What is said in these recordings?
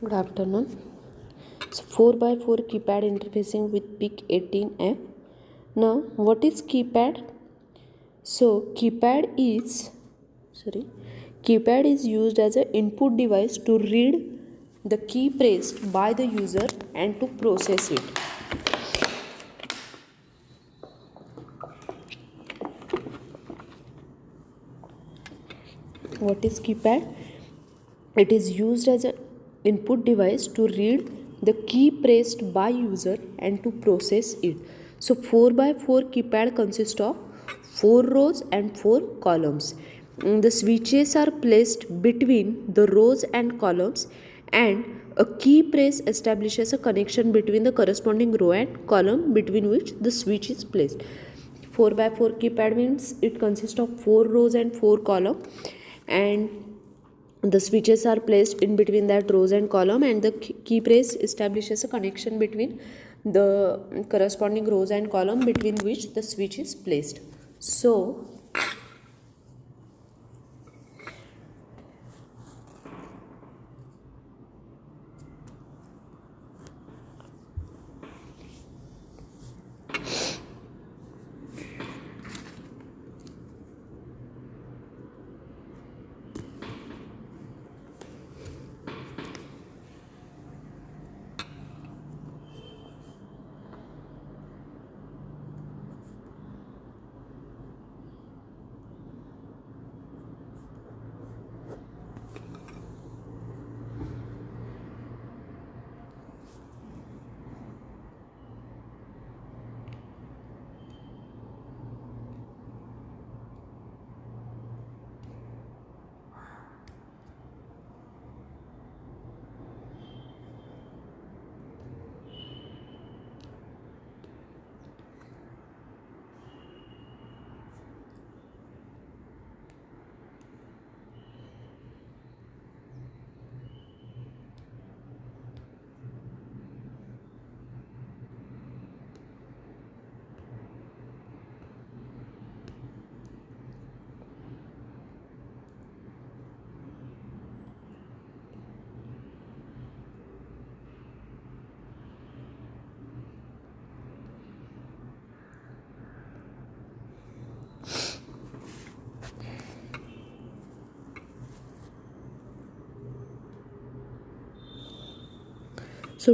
Good afternoon. So 4 by 4 keypad interfacing with PIC 18F. Now, what is keypad? So keypad is used as an input device to read the key pressed by the user and to process it. What is keypad? It is used as an input device to read the key pressed by user and to process it. So 4 by 4 keypad consists of 4 rows and 4 columns. The switches are placed between the rows and columns, and a key press establishes a connection between the corresponding row and column between which the switch is placed. 4 by 4 keypad means it consists of 4 rows and 4 columns, and the switches are placed in between that rows and column, and the key press establishes a connection between the corresponding rows and column between which the switch is placed. So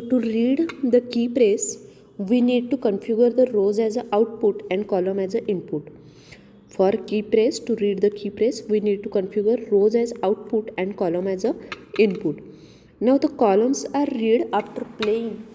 to read the key press, we need to configure the rows as an output and column as an input. For key press, to read the key press, we need to configure rows as output and column as a input. Now the columns are read after playing.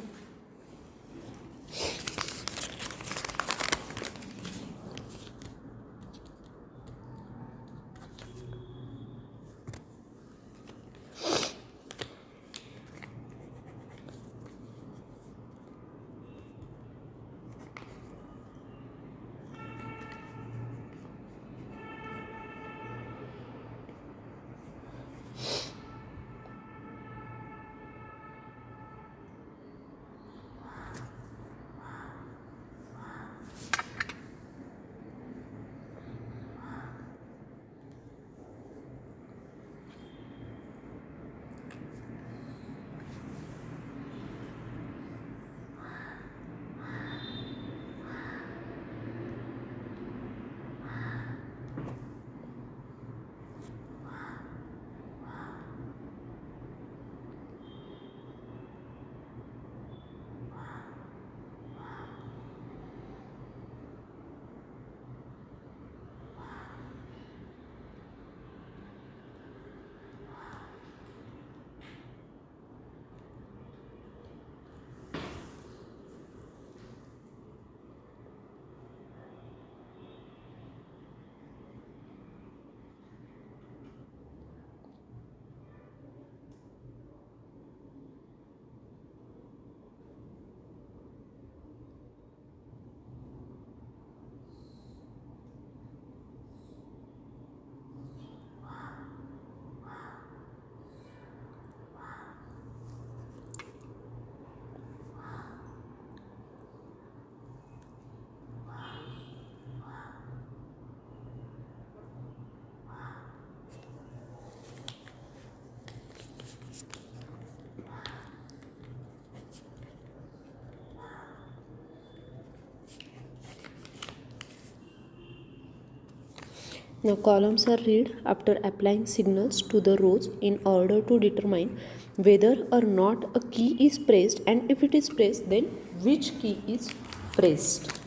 Now columns are read after applying signals to the rows in order to determine whether or not a key is pressed, and if it is pressed then which key is pressed.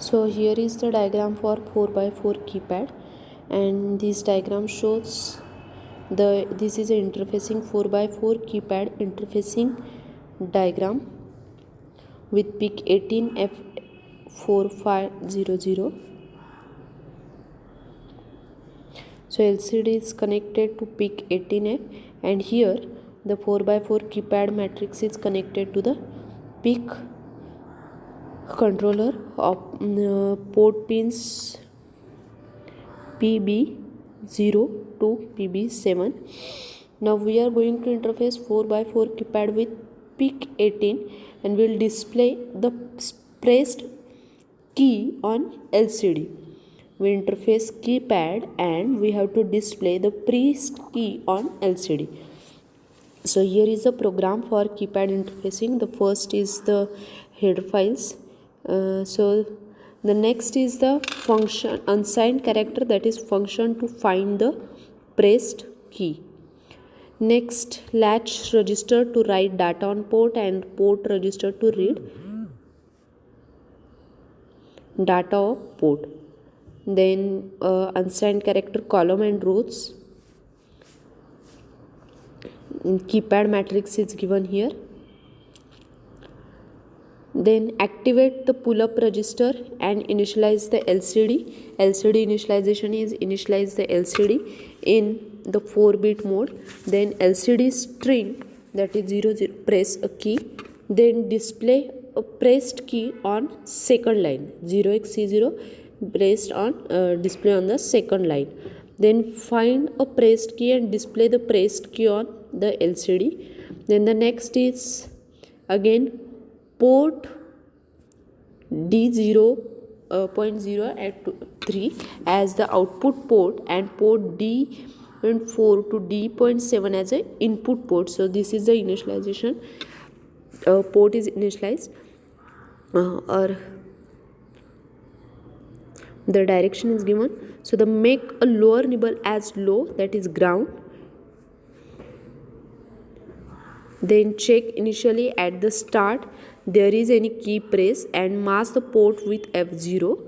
So here is the diagram for 4x4 keypad, and this diagram shows this is a interfacing 4x4 keypad interfacing diagram with PIC 18F4500. So LCD is connected to PIC 18F, and here the 4x4 keypad matrix is connected to the PIC controller of port pins PB0 to PB7. Now we are going to interface 4x4 keypad with PIC 18 and will display the pressed key on LCD. We interface keypad and we have to display the pressed key on LCD. So here is the program for keypad interfacing. The first is the header files. So the next is the function unsigned character, that is function to find the pressed key. Next, latch register to write data on port and port register to read data of port. Then unsigned character column and rows. Keypad matrix is given here. Then activate the pull-up register and initialize the LCD. LCD initialization is initialize the LCD in the 4-bit mode. Then LCD string, that is 00, press a key. Then display a pressed key on second line, 0xC0 pressed on display on the second line. Then find a pressed key and display the pressed key on the LCD. Then the next is again port D0.0 at 3 as the output port and port D.4 to D.7 as an input port. So this is the initialization. Port is initialized or the direction is given. So the make a lower nibble as low, that is ground. Then check initially at the start there is any key press and mask the port with F0.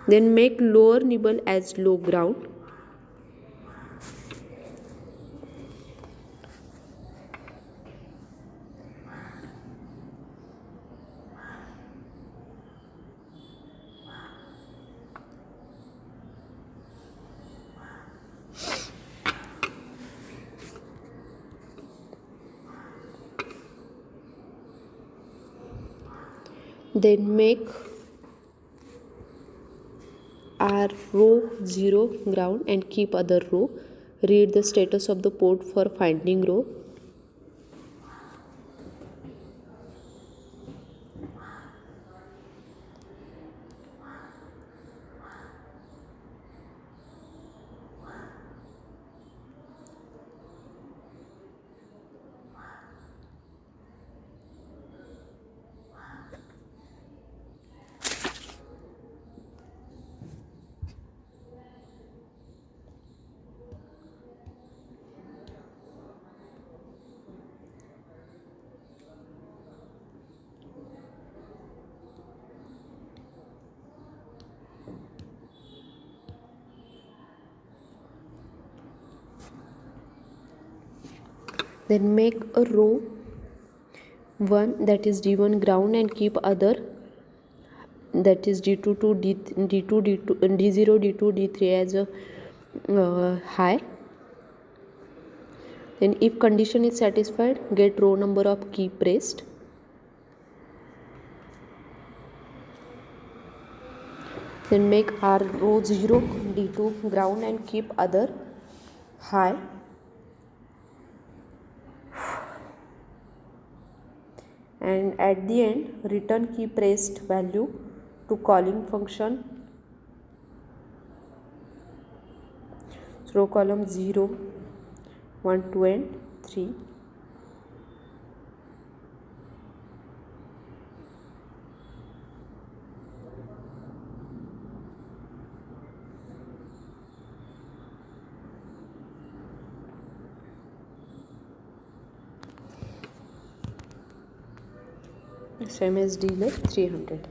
Then make lower nibble as low ground. Then make our row 0 ground and keep other row. Read the status of the port for finding row. Then make a row 1, that is D1 ground, and keep other, that is D2 to D2 D0 D2 D3 as a high. Then if condition is satisfied, get row number of key pressed. Then make R row 0 D2 ground and keep other high. And at the end, return key pressed value to calling function. So row column 0, 1, 2 and 3. Same as D left 300.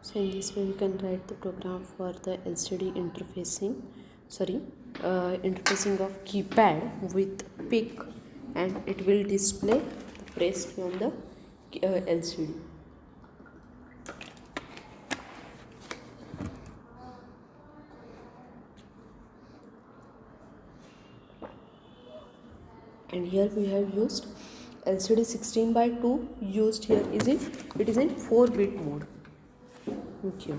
So in this way we can write the program for the LCD interfacing of keypad with PIC, and it will display the pressed on the LCD. And here we have used LCD 16:2 used here it is in 4-bit mode. Thank you.